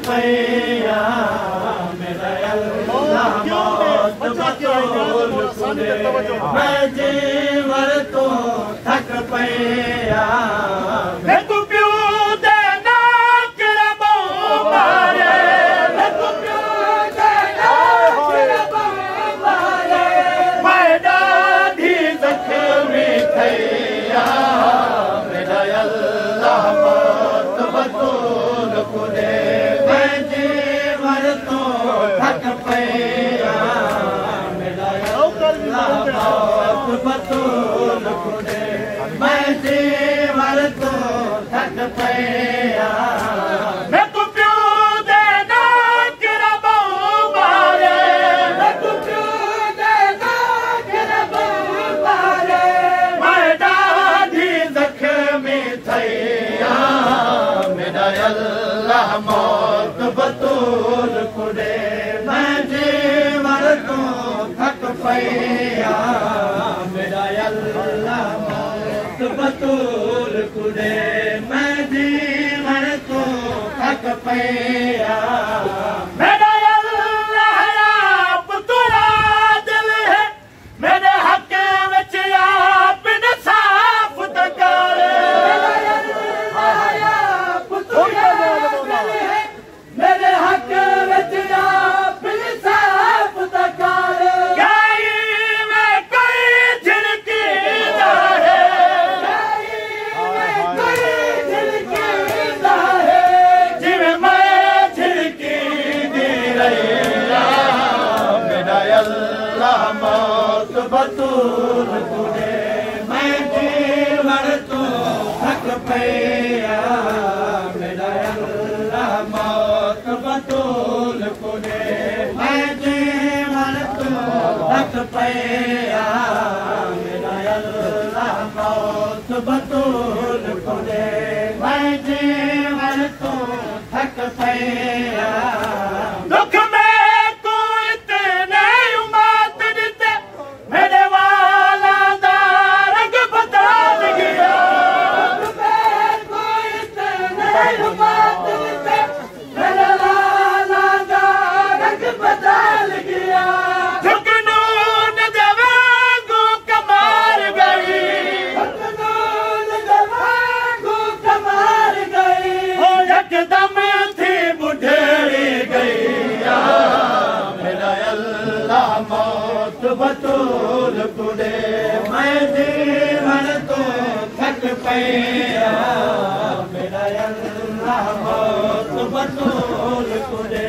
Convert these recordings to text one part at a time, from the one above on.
पैया मेरा अल्लाह मौत बतूल कुदे मैं जीवर तो थक पैया मैं तू प्यो दे ना किरा मारे मैं तू प्यो दे ना किरा मारे मैं डाढी जख्मी थैया मेरा अल्लाह मौत बतूल कुदे मैं जीवर तो थक पैया मेरा अल्लाह मौत बतूल कुदे मैं जीवर तो थक पैया मैं तू प्यो दे ना किरा मारे मैं तू प्यो दे ना किरा मारे मैं डाढी जख्मी थैया मेरा अल्लाह मौत बतूल कुदे मैं जीवर तो थक पैया मेरा अल्लाह मौत बतूल कुदे मैं जीवर तो थक पैया मेरा अल्लाह आप तुरा दिल है मेरे हक विच आप इंसाफ कर आप तुरा दिल है मेरे हक विच आप इंसाफ कर गाई में कोई झिड़की ना है गाई में कोई झिड़की ना है जिਵੇਂ मैं झिड़की दे रहा मेरा अल्लाह मौत बतूल कुदे मैं जीवर तो थक पैया मेरा अल्लाह मौत बतूल कुदे मैं जीवर तो थक पैया मेरा अल्लाह मौत बतूल कुदे मैं जीवर तो थक पैया दुख में को इतने उमात दिते मेरे वाला दा रंग बदल गया दुख में को इतने उमात दिते मेरे वाला दा रंग बदल गया जुगनून देवांगू कमार गई जुगनून देवांगू कमार गई हो यकदम थी बुढ़ेड़ी गई मेरा अल्लाह मौत बतूल कुदे मैं जीवन तो थक पैया मेरा अल्लाह मौत बतूल कुदे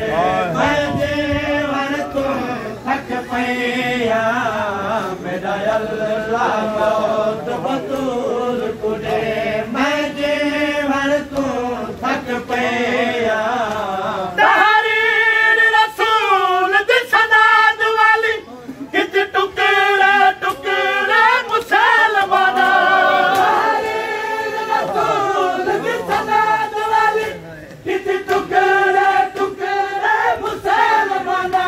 मैं जीवन तो थक पैया मेरा अल्लाह मौत बतूल कुदे मैं जीवन तो थक पैया तहरीर रसूल दी सदाद वाली कित टुकड़े टुकड़े मुसलमाना तहरीर रसूल दी सदाद वाली कित टुकड़े टुकड़े मुसलमाना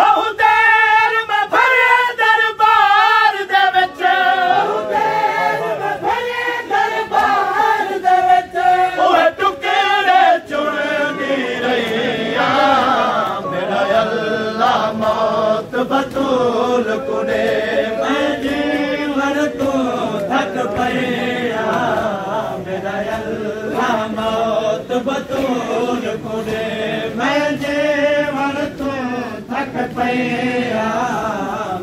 बहु देर में भरे दरबार दे विच बहु देर में भरे दरबार दे विच ओए टुकड़े चुनदी रहिया मेरा अल्लाह मौत बतूल कुदे मैं जीवन तो थक पैया मेरा अल्लाह मौत बतूल कुदे मैं जीवन तो थक पैया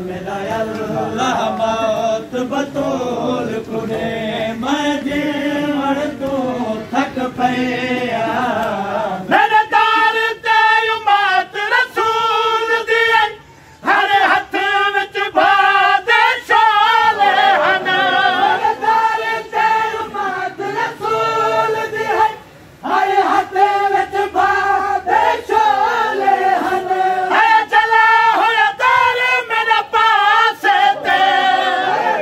मेरा अल्लाह मौत बतूल कुदे मैं जीवन तो थक पैया मेरे दार ते उम्मत रसूल दी हर हथ विच बादे शाले हन मेरे दार ते उम्मत रसूल दी हर हथ विच बादे शाले हन है चला होया दार मेरे पास ते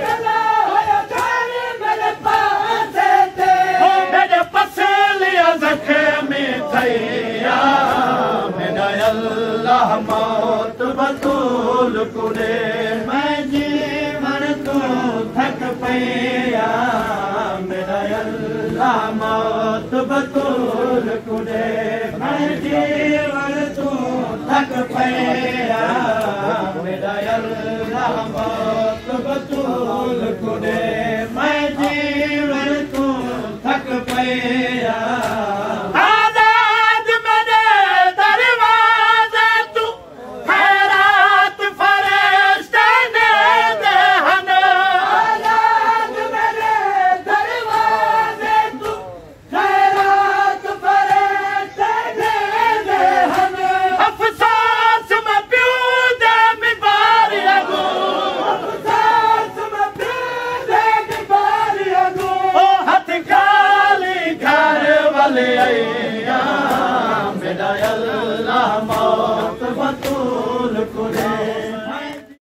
चला होया दार मेरे पास ते हो मेरे पसलिया जख्मी थैया मेरा अल्लाह मौत बतूल कुदे मैं जीवन तो थक पैया मेरा अल्लाह मौत बतूल